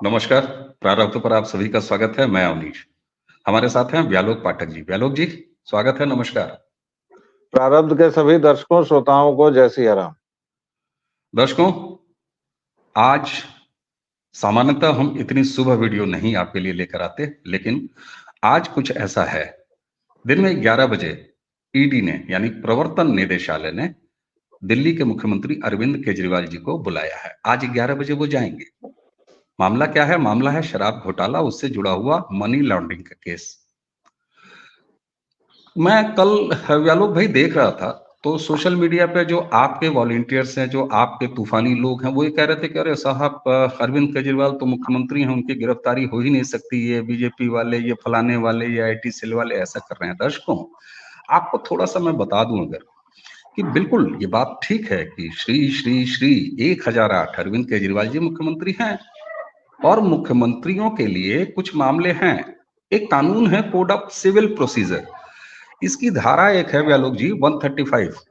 नमस्कार। प्रारब्ध पर आप सभी का स्वागत है। मैं अवनीश। हमारे साथ हैं व्यालोक पाठक जी। व्यालोक जी, स्वागत है। नमस्कार। प्रारब्ध के सभी दर्शकों श्रोताओं को जय सिया राम। दर्शकों, आज सामान्यतः हम इतनी सुबह वीडियो नहीं आपके लिए लेकर आते, लेकिन आज कुछ ऐसा है। दिन में 11 बजे ईडी ने यानी प्रवर्तन निदेशालय ने दिल्ली के मुख्यमंत्री अरविंद केजरीवाल जी को बुलाया है। आज 11 बजे वो जाएंगे। मामला क्या है? मामला है शराब घोटाला, उससे जुड़ा हुआ मनी लॉन्ड्रिंग का केस। मैं कल व्यालोक भाई देख रहा था, तो सोशल मीडिया पे जो आपके वॉलंटियर्स हैं, जो आपके तूफानी लोग हैं, वो ये कह रहे थे कि अरे साहब, अरविंद केजरीवाल तो मुख्यमंत्री हैं, उनकी गिरफ्तारी हो ही नहीं सकती, ये बीजेपी वाले, ये फलाने वाले, ये आईटी सेल वाले ऐसा कर रहे हैं। दर्शकों, आपको थोड़ा सा मैं बता दूं अगर, कि बिल्कुल ये बात ठीक है कि श्री श्री श्री 1008 अरविंद केजरीवाल जी मुख्यमंत्री हैं, और मुख्यमंत्रियों के लिए कुछ मामले हैं। एक कानून है कोड ऑफ सिविल प्रोसीजर, इसकी धारा एक है व्यालोक जी 135।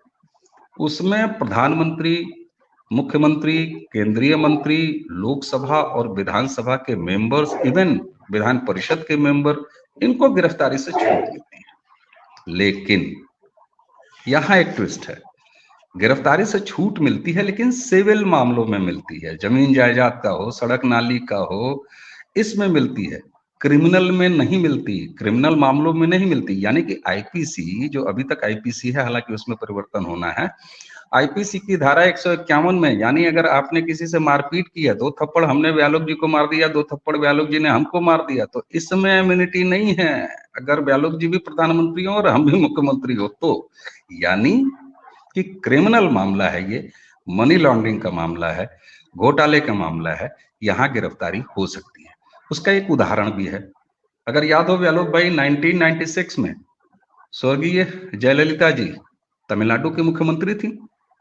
उसमें प्रधानमंत्री, मुख्यमंत्री, केंद्रीय मंत्री, लोकसभा और विधानसभा के मेंबर्स, इवन विधान परिषद के मेंबर, इनको गिरफ्तारी से छूट मिलती है। लेकिन यहाँ एक ट्विस्ट है। गिरफ्तारी से छूट मिलती है लेकिन सिविल मामलों में मिलती है। जमीन जायदाद का हो, सड़क नाली का हो, इसमें मिलती है। क्रिमिनल में नहीं मिलती, क्रिमिनल मामलों में नहीं मिलती। यानी कि आईपीसी, जो अभी तक आईपीसी है, हालांकि उसमें परिवर्तन होना है, आईपीसी की धारा 151 में, यानी अगर आपने किसी से मारपीट की है, 2 थप्पड़ हमने व्यालोक जी को मार दिया, 2 थप्पड़ व्यालोक जी ने हमको मार दिया, तो इसमें इम्यूनिटी नहीं है। अगर व्यालोक जी भी प्रधानमंत्री हो और हम भी मुख्यमंत्री हो तो, यानी कि क्रिमिनल मामला है ये, मनी लॉन्ड्रिंग का मामला है, घोटाले का मामला है, यहाँ गिरफ्तारी हो सकती है। उसका एक उदाहरण भी है। अगर याद हो व्यालोक भाई, 1996 में स्वर्गीय जयललिता जी तमिलनाडु की मुख्यमंत्री थी,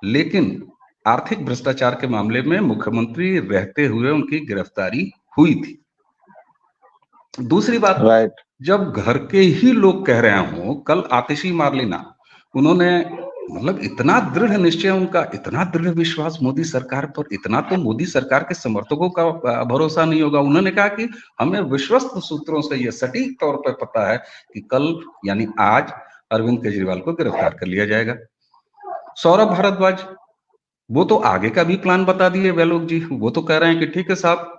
लेकिन आर्थिक भ्रष्टाचार के मामले में मुख्यमंत्री रहते हुए उनकी गिरफ्तारी हुई थी। दूसरी बात, राइट। जब घर के ही लोग कह रहे हों, कल आतिशी मार्लिना, उन्होंने मतलब इतना दृढ़ निश्चय उनका, इतना दृढ़ विश्वास मोदी सरकार पर, इतना तो मोदी सरकार के समर्थकों का भरोसा नहीं होगा। उन्होंने कहा कि हमें विश्वस्त सूत्रों से यह सटीक तौर पर पता है कि कल यानी आज अरविंद केजरीवाल को गिरफ्तार कर लिया जाएगा। सौरभ भारद्वाज, वो तो आगे का भी प्लान बता दिए व्यालोक जी। वो तो कह रहे हैं कि ठीक है साहब,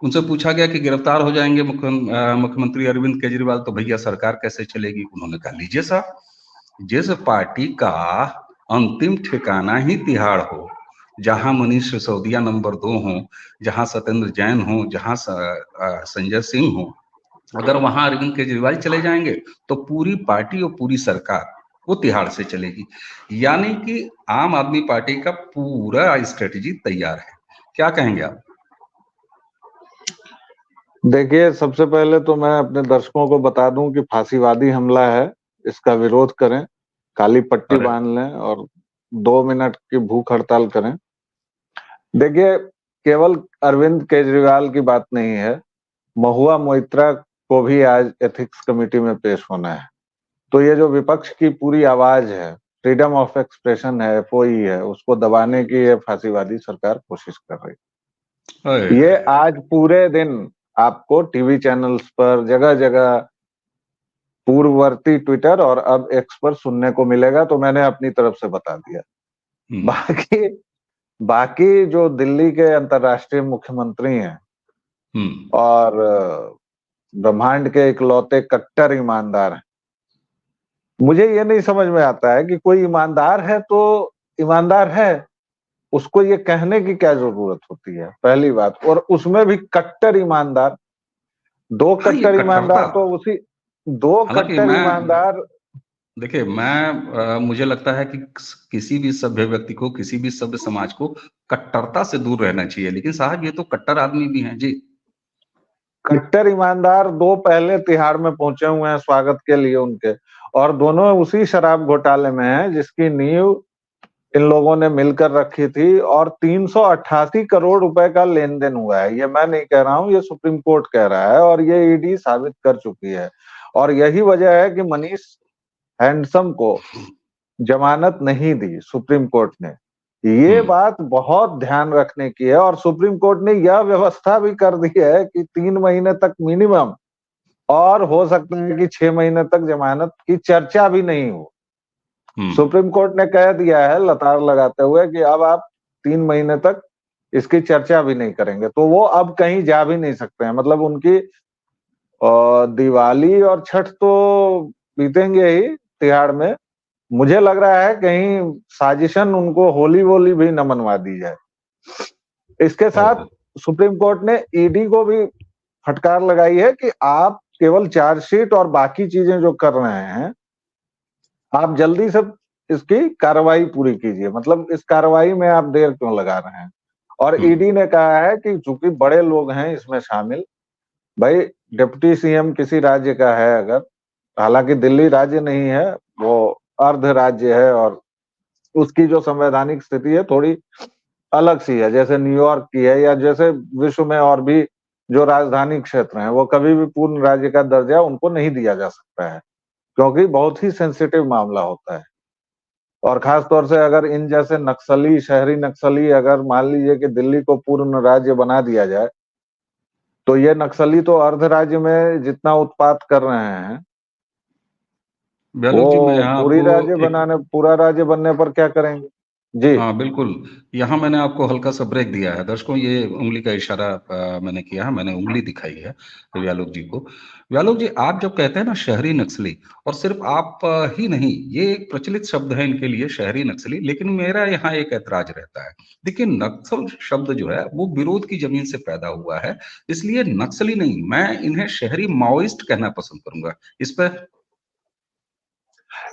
उनसे पूछा गया कि गिरफ्तार हो जाएंगे मुख्यमंत्री अरविंद केजरीवाल तो भैया सरकार कैसे चलेगी? उन्होंने कहा लीजिए साहब, जिस पार्टी का अंतिम ठिकाना ही तिहाड़ हो, जहां मनीष सिसोदिया नंबर 2 हो, जहां सत्येंद्र जैन हो, जहां संजय सिंह हो, अगर वहां अरविंद केजरीवाल चले जाएंगे तो पूरी पार्टी और पूरी सरकार वो तिहाड़ से चलेगी। यानी कि आम आदमी पार्टी का पूरा स्ट्रेटेजी तैयार है। क्या कहेंगे आप? देखिए, सबसे पहले तो मैं अपने दर्शकों को बता दूं कि फांसीवादी हमला है, इसका विरोध करें, काली पट्टी अरे बांध लें और 2 मिनट की भूख हड़ताल करें। देखिए, केवल अरविंद केजरीवाल की बात नहीं है, महुआ मोइत्रा को भी आज एथिक्स कमेटी में पेश होना है। तो ये जो विपक्ष की पूरी आवाज है, फ्रीडम ऑफ एक्सप्रेशन है, एफओई है, उसको दबाने की ये फांसीवादी सरकार कोशिश कर रही है। ये आज पूरे दिन आपको टीवी चैनल्स पर, जगह जगह, पूर्ववर्ती ट्विटर और अब एक्स पर सुनने को मिलेगा। तो मैंने अपनी तरफ से बता दिया। बाकी बाकी जो दिल्ली के अंतर्राष्ट्रीय मुख्यमंत्री हैं और ब्रह्मांड के इकलौते कट्टर ईमानदार हैं, मुझे ये नहीं समझ में आता है कि कोई ईमानदार है तो ईमानदार है, उसको ये कहने की क्या जरूरत होती है, पहली बात। और उसमें भी कट्टर ईमानदार, 2 कट्टर ईमानदार तो उसी 2 कट्टर ईमानदार। देखिए, मुझे लगता है कि किसी भी सभ्य व्यक्ति को, किसी भी सभ्य समाज को कट्टरता से दूर रहना चाहिए, लेकिन साहब ये तो कट्टर आदमी भी हैं जी। कट्टर ईमानदार 2 पहले तिहाड़ में पहुंचे हुए हैं स्वागत के लिए उनके, और दोनों उसी शराब घोटाले में हैं जिसकी नींव इन लोगों ने मिलकर रखी थी, और 388 करोड़ रुपए का लेन देन हुआ है। ये मैं नहीं कह रहा हूं, ये सुप्रीम कोर्ट कह रहा है, और ये ईडी साबित कर चुकी है। और यही वजह है कि मनीष हैंडसम को जमानत नहीं दी सुप्रीम कोर्ट ने, ये बात बहुत ध्यान रखने की है। और सुप्रीम कोर्ट ने यह व्यवस्था भी कर दी है कि 3 महीने तक मिनिमम, और हो सकता है कि 6 महीने तक जमानत की चर्चा भी नहीं हो। सुप्रीम कोर्ट ने कह दिया है लताड़ लगाते हुए कि अब आप 3 महीने तक इसकी चर्चा भी नहीं करेंगे, तो वो अब कहीं जा भी नहीं सकते हैं। मतलब उनकी दिवाली और छठ तो बीतेंगे ही तिहाड़ में। मुझे लग रहा है कहीं साजिशन उनको होली वोली भी न मनवा दी जाए। इसके साथ सुप्रीम कोर्ट ने ईडी को भी फटकार लगाई है कि आप केवल चार्जशीट और बाकी चीजें जो कर रहे हैं, आप जल्दी से इसकी कार्रवाई पूरी कीजिए। मतलब इस कार्रवाई में आप देर क्यों लगा रहे हैं। और ईडी ने कहा है कि चूंकि बड़े लोग हैं इसमें शामिल, भाई डिप्टी सीएम किसी राज्य का है अगर, हालांकि दिल्ली राज्य नहीं है, वो अर्ध राज्य है, और उसकी जो संवैधानिक स्थिति है थोड़ी अलग सी है, जैसे न्यूयॉर्क की है, या जैसे विश्व में और भी जो राजधानी क्षेत्र हैं, वो कभी भी पूर्ण राज्य का दर्जा उनको नहीं दिया जा सकता है, क्योंकि बहुत ही सेंसिटिव मामला होता है। और खास तौर से अगर इन जैसे नक्सली, शहरी नक्सली, अगर मान लीजिए कि दिल्ली को पूर्ण राज्य बना दिया जाए, तो ये नक्सली तो अर्ध राज्य में जितना उत्पात कर रहे हैं, व्यालोक जी, मैं वो यहाँ आपको एक पूरा राज्य बनने पर क्या करेंगे जी। हाँ बिल्कुल, यहाँ मैंने आपको हल्का सा ब्रेक दिया है दर्शकों, ये उंगली का इशारा मैंने किया है, मैंने उंगली दिखाई है व्यालोक जी को। व्यालोक जी, आप जब कहते हैं ना शहरी नक्सली, और सिर्फ आप ही नहीं, ये एक प्रचलित शब्द है इनके लिए शहरी नक्सली, लेकिन मेरा यहाँ एक ऐतराज रहता है। देखिए, नक्सल शब्द जो है वो विरोध की जमीन से पैदा हुआ है, इसलिए नक्सली नहीं, मैं इन्हें शहरी माओइस्ट कहना पसंद करूंगा। इस पर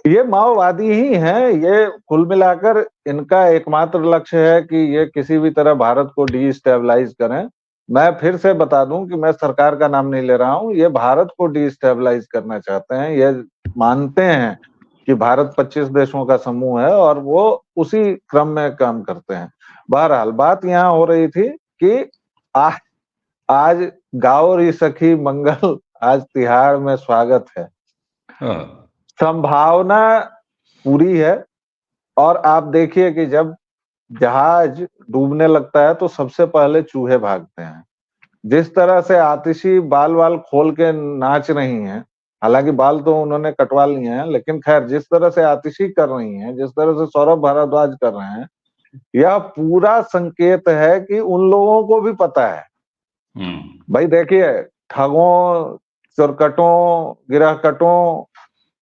ये माओवादी ही हैं। ये कुल मिलाकर इनका एकमात्र लक्ष्य है कि ये किसी भी तरह भारत को डीस्टेबलाइज करें। मैं फिर से बता दूं कि मैं सरकार का नाम नहीं ले रहा हूं, ये भारत को डीस्टेबलाइज करना चाहते हैं। ये मानते हैं कि भारत 25 देशों का समूह है और वो उसी क्रम में काम करते हैं। बहरहाल बात यहाँ हो रही थी कि आज गाओ री सखी मंगल, आज तिहाड़ में स्वागत है। हाँ, संभावना पूरी है। और आप देखिए कि जब जहाज डूबने लगता है तो सबसे पहले चूहे भागते हैं। जिस तरह से आतिशी बाल वाल खोल के नाच रही हैं, हालांकि बाल तो उन्होंने कटवा लिए हैं, लेकिन खैर जिस तरह से आतिशी कर रही हैं, जिस तरह से सौरभ भारद्वाज कर रहे हैं, यह पूरा संकेत है कि उन लोगों को भी पता है। भाई देखिए, ठगों, चोरकटों, गिरहकटों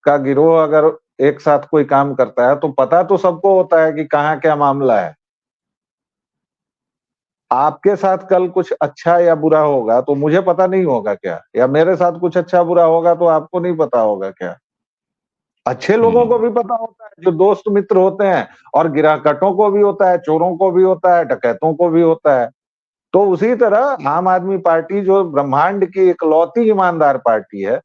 का गिरोह अगर एक साथ कोई काम करता है तो पता तो सबको होता है कि कहाँ क्या मामला है। आपके साथ कल कुछ अच्छा या बुरा होगा तो मुझे पता नहीं होगा क्या, या मेरे साथ कुछ अच्छा बुरा होगा तो आपको नहीं पता होगा क्या। अच्छे लोगों को भी पता होता है, जो दोस्त मित्र होते हैं, और गिरहकटों को भी होता है, चोरों को भी होता है, डकैतों को भी होता है। तो उसी तरह आम आदमी पार्टी जो ब्रह्मांड की इकलौती ईमानदार पार्टी है,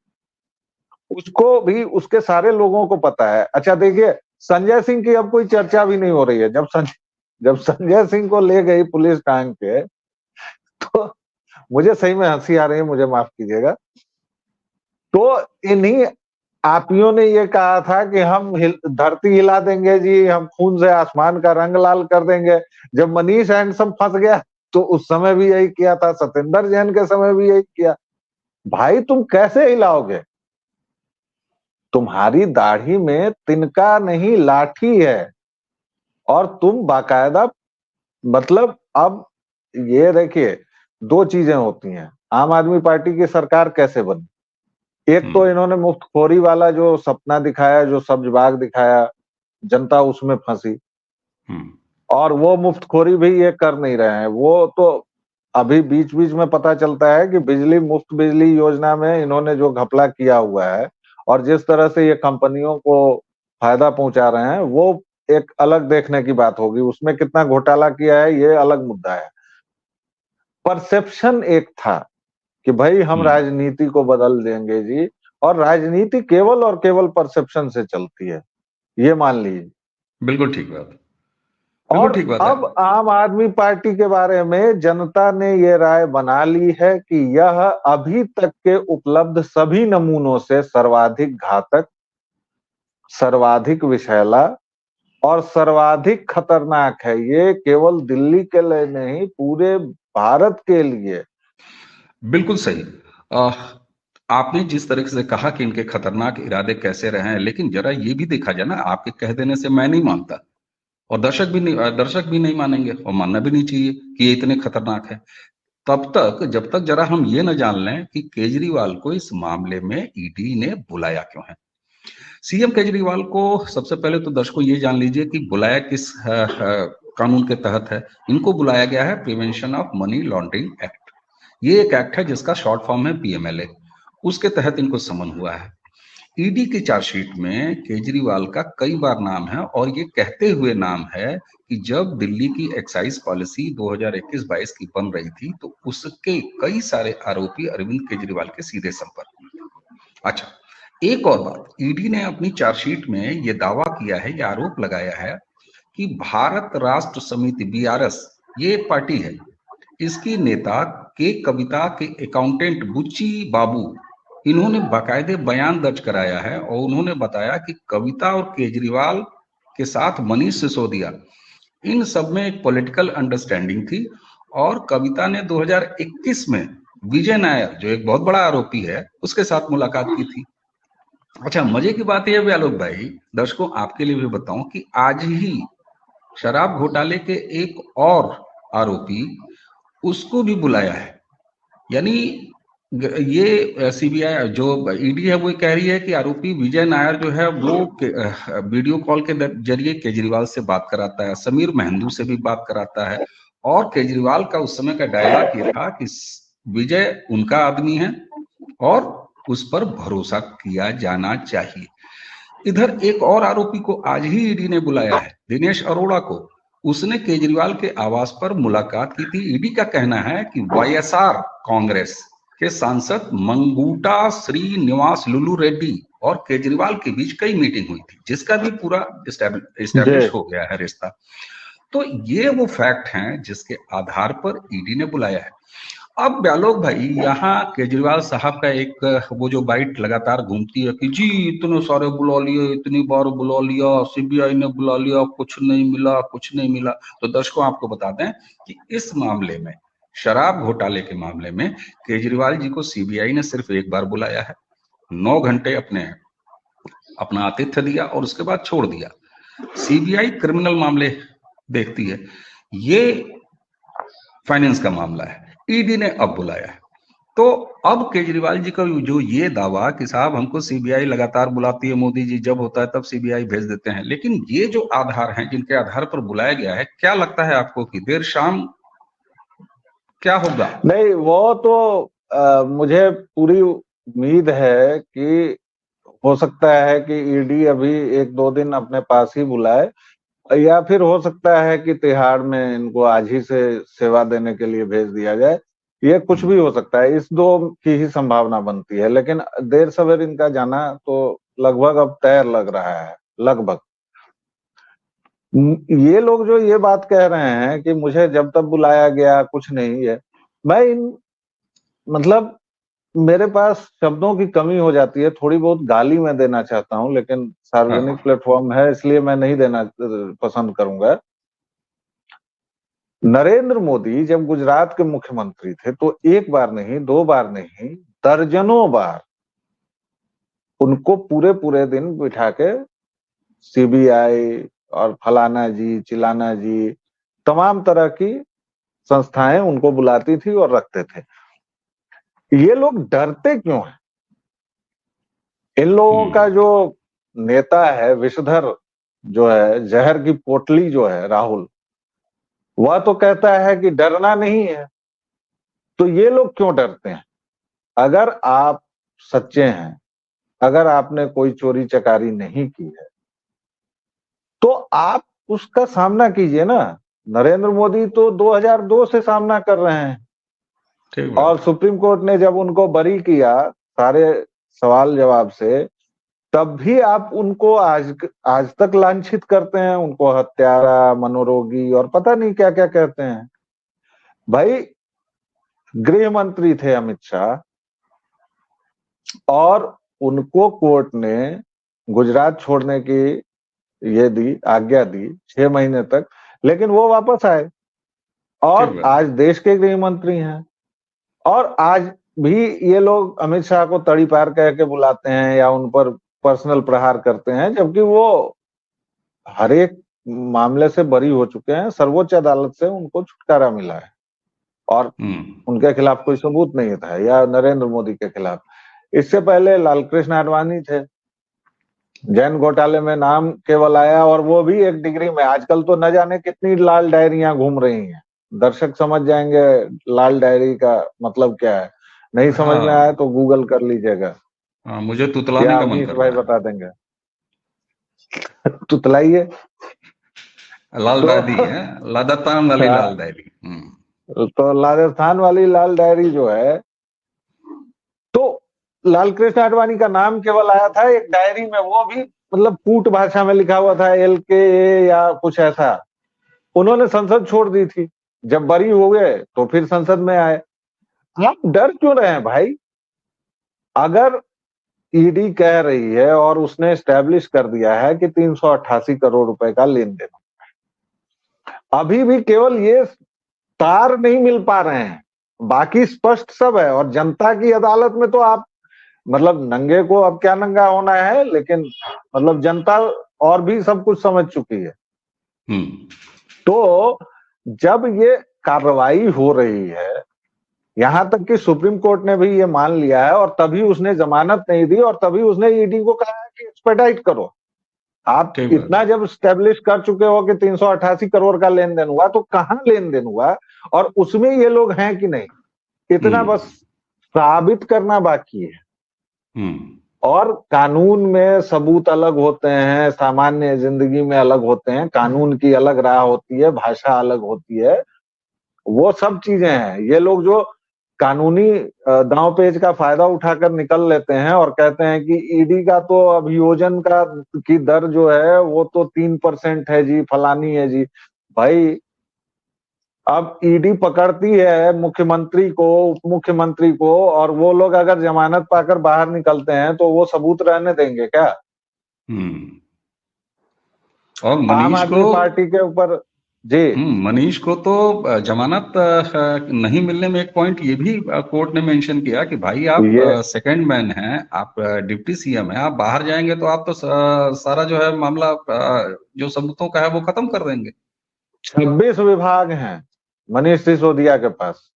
उसको भी उसके सारे लोगों को पता है। अच्छा देखिए, संजय सिंह की अब कोई चर्चा भी नहीं हो रही है। जब संजय सिंह को ले गई पुलिस टांग के, तो मुझे सही में हंसी आ रही है, मुझे माफ कीजिएगा। तो इन्हीं आपियों ने ये कहा था कि हम धरती हिला देंगे जी, हम खून से आसमान का रंग लाल कर देंगे। जब मनीष हैंडसम फंस गया तो उस समय भी यही किया था, सत्येंद्र जैन के समय भी यही किया। भाई तुम कैसे हिलाओगे? तुम्हारी दाढ़ी में तिनका नहीं लाठी है, और तुम बाकायदा, मतलब अब ये देखिए, दो चीजें होती हैं। आम आदमी पार्टी की सरकार कैसे बनी? एक तो इन्होंने मुफ्तखोरी वाला जो सपना दिखाया, जो सब्जबाग दिखाया, जनता उसमें फंसी, और वो मुफ्तखोरी भी ये कर नहीं रहे हैं। वो तो अभी बीच बीच में पता चलता है कि मुफ्त बिजली योजना में इन्होंने जो घपला किया हुआ है, और जिस तरह से ये कंपनियों को फायदा पहुंचा रहे हैं, वो एक अलग देखने की बात होगी। उसमें कितना घोटाला किया है ये अलग मुद्दा है। परसेप्शन एक था कि भाई हम राजनीति को बदल देंगे जी, और राजनीति केवल और केवल परसेप्शन से चलती है, ये मान लीजिए। बिल्कुल ठीक बात, और बिल्कुल ठीक बात है। अब आम आदमी पार्टी के बारे में जनता ने ये राय बना ली है कि यह अभी तक के उपलब्ध सभी नमूनों से सर्वाधिक घातक, सर्वाधिक विषैला और सर्वाधिक खतरनाक है। ये केवल दिल्ली के लिए नहीं, पूरे भारत के लिए। बिल्कुल सही। अ, आपने जिस तरीके से कहा कि इनके खतरनाक इरादे कैसे रहे हैं, लेकिन जरा ये भी देखा जाए ना, आपके कह देने से मैं नहीं मानता और दर्शक भी नहीं मानेंगे और मानना भी नहीं चाहिए कि ये इतने खतरनाक है। तब तक जब तक जरा हम ये न जान लें कि केजरीवाल को इस मामले में ईडी ने बुलाया क्यों है। सीएम केजरीवाल को सबसे पहले तो दर्शकों ये जान लीजिए कि बुलाया किस कानून के तहत है। इनको बुलाया गया है prevention of money laundering act. ये एक एक्ट है जिसका शॉर्ट फॉर्म है पीएमएलए। उसके तहत इनको समन हुआ है। ईडी की चार्जशीट में केजरीवाल का कई बार नाम है और ये कहते हुए नाम है कि जब दिल्ली की एक्साइज पॉलिसी 2021-22 की बन रही थी तो उसके कई सारे आरोपी अरविंद केजरीवाल के सीधे संपर्क में थे। अच्छा, एक और बात, ईडी ने अपनी चार्जशीट में ये दावा किया है, ये आरोप लगाया है कि भारत राष्ट्र समिति बीआरएस, ये एक पार्टी है, इसकी नेता के कविता के अकाउंटेंट बुच्ची बाबू, इन्होंने बाकायदे बयान दर्ज कराया है और उन्होंने बताया कि कविता और केजरीवाल के साथ मनीष सिसोदिया, इन सब में एक पॉलिटिकल अंडरस्टैंडिंग थी और कविता ने 2021 में विजय नायर, जो एक बहुत बड़ा आरोपी है, उसके साथ मुलाकात की थी। अच्छा, मजे की बात यह है आलोक भाई, दर्शकों आपके लिए भी बताऊं कि आज ही शराब घोटाले के एक और आरोपी, उसको भी बुलाया है। यानी ये सीबीआई जो ईडी है वो कह रही है कि आरोपी विजय नायर जो है वो वीडियो कॉल के जरिए केजरीवाल से बात कराता है, समीर मेहंदू से भी बात कराता है और केजरीवाल का उस समय का डायलॉग ये था कि विजय उनका आदमी है और उस पर भरोसा किया जाना चाहिए। इधर एक और आरोपी को आज ही ईडी ने बुलाया है, दिनेश अरोड़ा को। उसने केजरीवाल के आवास पर मुलाकात की थी। ईडी का कहना है कि वाईएसआर कांग्रेस के सांसद मंगूटा श्रीनिवास लुलू रेड्डी और केजरीवाल के बीच कई मीटिंग हुई थी, जिसका भी पूरा एस्टेब्लिश हो गया है रिश्ता। तो ये वो फैक्ट हैं जिसके आधार पर ईडी ने बुलाया है। अब आलोक भाई, यहाँ केजरीवाल साहब का एक वो जो बाइट लगातार घूमती है कि जी इतने सारे बुला लिए, इतनी बार बुला लिया, सीबीआई ने बुला लिया, कुछ नहीं मिला, कुछ नहीं मिला। तो दर्शकों आपको बता दें कि इस मामले में, शराब घोटाले के मामले में, केजरीवाल जी को सीबीआई ने सिर्फ एक बार बुलाया है, 9 घंटे अपना आतिथ्य दिया और उसके बाद छोड़ दिया। सीबीआई क्रिमिनल मामले देखती है, ये फाइनेंस का मामला है, ईडी ने अब बुलाया है। तो अब केजरीवाल जी का जो ये दावा कि साहब हमको सीबीआई लगातार बुलाती है, मोदी जी जब होता है तब सीबीआई भेज देते हैं, लेकिन ये जो आधार हैं जिनके आधार पर बुलाया गया है, क्या लगता है आपको कि देर शाम क्या होगा? नहीं, वो तो मुझे पूरी उम्मीद है कि हो सकता है कि ईडी अभी 1-2 दिन अपने पास ही बुलाए, या फिर हो सकता है कि तिहाड़ में इनको आज ही से सेवा देने के लिए भेज दिया जाए। ये कुछ भी हो सकता है, इस दो की ही संभावना बनती है, लेकिन देर सवेर इनका जाना तो लगभग अब तय लग रहा है, लगभग। ये लोग जो ये बात कह रहे हैं कि मुझे जब तक बुलाया गया कुछ नहीं है, मैं मतलब मेरे पास शब्दों की कमी हो जाती है, थोड़ी बहुत गाली मैं देना चाहता हूं, लेकिन सार्वजनिक हाँ, प्लेटफॉर्म है इसलिए मैं नहीं देना पसंद करूंगा। नरेंद्र मोदी जब गुजरात के मुख्यमंत्री थे तो एक बार नहीं, 2 बार नहीं, दर्जनों बार उनको पूरे पूरे दिन बिठा के सीबीआई और फलाना जी, चिलाना जी, तमाम तरह की संस्थाएं उनको बुलाती थी और रखते थे। ये लोग डरते क्यों हैं? इन लोगों का जो नेता है, विषधर जो है, जहर की पोटली जो है राहुल, वह तो कहता है कि डरना नहीं है। तो ये लोग क्यों डरते हैं? अगर आप सच्चे हैं, अगर आपने कोई चोरी चकारी नहीं की है, तो आप उसका सामना कीजिए ना। नरेंद्र मोदी तो 2002 से सामना कर रहे हैं ठीक और बात। सुप्रीम कोर्ट ने जब उनको बरी किया सारे सवाल जवाब से, तब भी आप उनको आज तक लांछित करते हैं, उनको हत्यारा, मनोरोगी और पता नहीं क्या क्या कहते हैं। भाई, गृह मंत्री थे अमित शाह और उनको कोर्ट ने गुजरात छोड़ने की ये दी, आज्ञा दी 6 महीने तक, लेकिन वो वापस आए और आज देश के गृह मंत्री हैं। और आज भी ये लोग अमित शाह को तड़ी पार कह के बुलाते हैं या उन पर पर्सनल प्रहार करते हैं, जबकि वो हर एक मामले से बरी हो चुके हैं। सर्वोच्च अदालत से उनको छुटकारा मिला है और उनके खिलाफ कोई सबूत नहीं था, या नरेंद्र मोदी के खिलाफ। इससे पहले लालकृष्ण आडवाणी थे, जैन घोटाले में नाम केवल आया, और वो भी एक डिग्री में। आजकल तो न जाने कितनी लाल डायरियां घूम रही हैं, दर्शक समझ जाएंगे लाल डायरी का मतलब क्या है। नहीं समझ में आया तो गूगल कर लीजिएगा। मुझे तुतलाने का मन कर रहा है। भाई बता देंगे। तुतलाइए। लाल डायरी है, राजस्थान वाली लाल डायरी। तो राजस्थान वाली लाल डायरी जो है, तो लालकृष्ण आडवाणी का नाम केवल आया था एक डायरी में, वो भी मतलब कूट भाषा में लिखा हुआ था, LKA या कुछ ऐसा। उन्होंने संसद छोड़ दी थी, जब बरी हो गए तो फिर संसद में आए। आप डर क्यों रहे हैं भाई? अगर ईडी कह रही है और उसने एस्टेब्लिश कर दिया है कि 388 करोड़ रुपए का लेन देन, अभी भी केवल ये तार नहीं मिल पा रहे हैं, बाकी स्पष्ट सब है। और जनता की अदालत में तो आप मतलब नंगे को अब क्या नंगा होना है, लेकिन मतलब जनता और भी सब कुछ समझ चुकी है। तो जब ये कार्रवाई हो रही है, यहां तक कि सुप्रीम कोर्ट ने भी ये मान लिया है, और तभी उसने जमानत नहीं दी, और तभी उसने ईडी को कहा है कि एक्सपेडाइट करो। आप इतना जब स्टेब्लिश कर चुके हो कि 388 करोड़ का लेन देन हुआ, तो कहां लेन देन हुआ और उसमें ये लोग हैं कि नहीं, इतना बस साबित करना बाकी है। और कानून में सबूत अलग होते हैं, सामान्य जिंदगी में अलग होते हैं, कानून की अलग राह होती है, भाषा अलग होती है, वो सब चीजें हैं। ये लोग जो कानूनी दांव पेच का फायदा उठाकर निकल लेते हैं और कहते हैं कि ईडी का तो अभियोजन का की दर जो है वो तो 3% है जी, फलानी है जी। भाई अब ईडी पकड़ती है मुख्यमंत्री को, उप मुख्यमंत्री को, और वो लोग अगर जमानत पाकर बाहर निकलते हैं तो वो सबूत रहने देंगे क्या? और मनीष को पार्टी के ऊपर जी, मनीष को तो जमानत नहीं मिलने में एक पॉइंट ये भी कोर्ट ने मेंशन किया कि भाई आप सेकंड मैन हैं, आप डिप्टी सीएम हैं, आप बाहर जाएंगे तो आप तो सारा जो है मामला जो सबूतों का है वो खत्म कर देंगे। 26 विभाग हैं मनीष सिसोदिया के पास,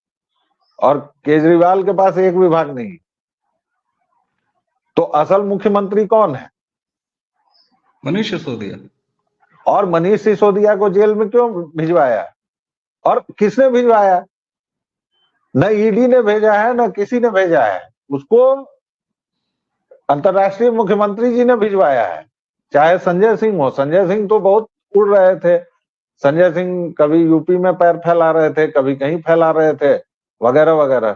और केजरीवाल के पास एक विभाग नहीं। तो असल मुख्यमंत्री कौन है? मनीष सिसोदिया। और मनीष सिसोदिया को जेल में क्यों भिजवाया और किसने भिजवाया? न ईडी ने भेजा है, न किसी ने भेजा है उसको, अंतर्राष्ट्रीय मुख्यमंत्री जी ने भिजवाया है। चाहे संजय सिंह हो, संजय सिंह तो बहुत उड़ रहे थे, संजय सिंह कभी यूपी में पैर फैला रहे थे, कभी कहीं फैला रहे थे, वगैरह वगैरह।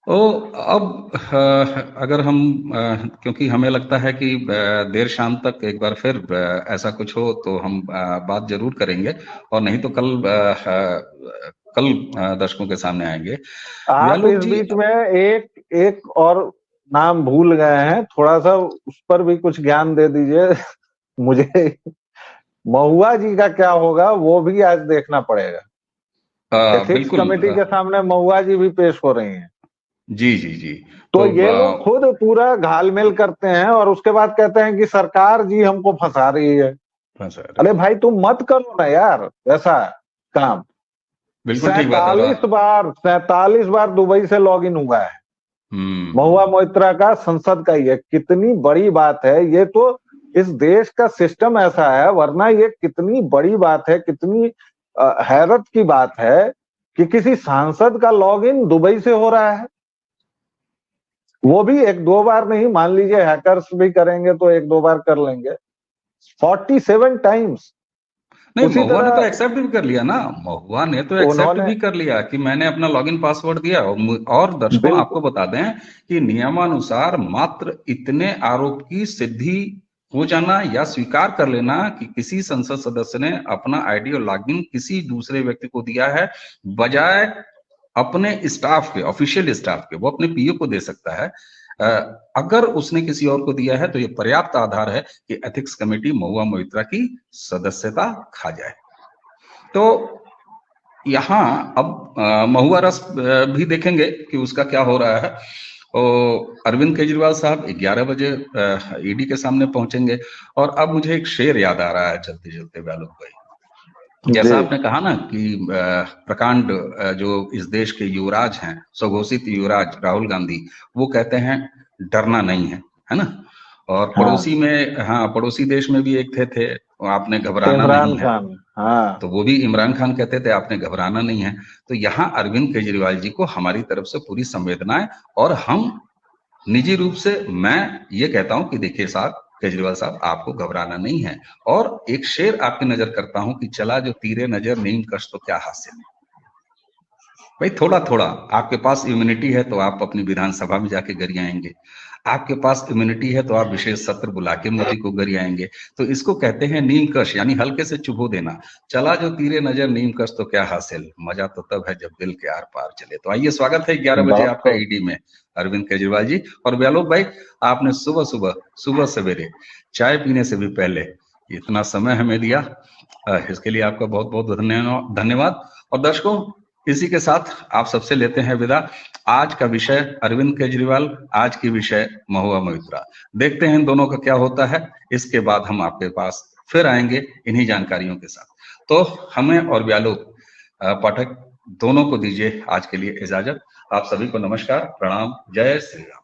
तो अब अगर हम क्योंकि हमें लगता है कि देर शाम तक एक बार फिर ऐसा कुछ हो तो हम बात जरूर करेंगे, और नहीं तो कल दर्शकों के सामने आएंगे। आप इस बीच में एक और नाम भूल गए हैं, थोड़ा सा उस पर भी कुछ ज्ञान दे दीजिए मुझे। महुआ जी का क्या होगा वो भी आज देखना पड़ेगा। एथिक्स कमेटी के सामने महुआ जी भी पेश हो रही हैं। जी जी जी। तो ये लोग खुद पूरा घालमेल करते हैं और उसके बाद कहते हैं कि सरकार जी हमको फंसा रही है। अरे भाई तुम मत करो ना यार ऐसा काम। 47 बार दुबई से लॉग इन हुआ है महुआ मोइत्रा का, संसद का। ये कितनी बड़ी बात है, ये तो इस देश का सिस्टम ऐसा है, वरना ये कितनी बड़ी बात है, कितनी हैरत की बात है कि किसी सांसद का लॉग इन दुबई से हो रहा है। वो भी 1-2 बार नहीं, मान लीजिए हैकर्स भी करेंगे तो 1-2 बार कर लेंगे। 47 टाइम्स। नहीं, महुआ ने तो एक्सेप्ट भी कर लिया ना, महुआ ने तो एक्सेप्ट भी कर लिया कि मैंने अपना लॉगिन पासवर्ड दिया। और दर्शकों आपको बता दें कि नियमानुसार मात्र इतने आरोप की सिद्धि हो जाना या स्वीकार कर लेना कि किसी संसद सदस्य ने अपना आईडी और लॉगिन किसी दूसरे व्यक्ति को दिया है, बजाय अपने स्टाफ के, ऑफिशियल स्टाफ के, वो अपने पीओ को दे सकता है। अगर उसने किसी और को दिया है तो ये पर्याप्त आधार है कि एथिक्स कमेटी महुआ मोइत्रा की सदस्यता खा जाए। तो यहाँ अब महुआ रस भी देखेंगे कि उसका क्या हो रहा है। अरविंद केजरीवाल साहब 11 बजे ईडी के सामने पहुंचेंगे। और अब मुझे एक शेर याद आ रहा है चलते चलते व्यालोक भाई, जैसा आपने कहा ना कि प्रकांड जो इस देश के युवराज हैं, स्वघोषित युवराज राहुल गांधी, वो कहते हैं डरना नहीं है ना। और पड़ोसी में, हाँ, पड़ोसी देश में भी एक थे आपने घबराना नहीं है। हाँ। तो वो भी इमरान खान कहते थे आपने घबराना नहीं है। तो यहाँ अरविंद केजरीवाल जी को हमारी तरफ से पूरी संवेदनाएं, और हम निजी रूप से मैं ये कहता हूं कि देखिए साहब, केजरीवाल साहब, आपको घबराना नहीं है। और एक शेर आपकी नजर करता हूं कि चला जो तीरे नजर नीम कश तो क्या हासिल। भाई थोड़ा थोड़ा आपके पास इम्यूनिटी है तो आप अपनी विधानसभा में जाके गरियाएंगे, आपके पास इम्यूनिटी है तो आप विशेष सत्र बुला के मोदी को गरियाएंगे। तो इसको कहते हैं नीम कश, यानी हल्के से चुभो देना। चला जो तीरे नजर नीम कश तो क्या हासिल, मजा तो तब है जब दिल के आर पार चले। तो आइए, स्वागत है 11 बजे आपका ईडी में अरविंद केजरीवाल जी। और व्यालोक भाई, आपने सुबह सवेरे चाय पीने से भी पहले इतना समय हमें दिया, इसके लिए आपका बहुत बहुत धन्यवाद। और दर्शकों, इसी के साथ आप सबसे लेते हैं विदा। आज का विषय अरविंद केजरीवाल, आज की विषय महुआ मोइत्रा। देखते हैं इन दोनों का क्या होता है। इसके बाद हम आपके पास फिर आएंगे इन्हीं जानकारियों के साथ। तो हमें और व्यालोक पाठक दोनों को दीजिए आज के लिए इजाजत। आप सभी को नमस्कार, प्रणाम, जय श्री राम।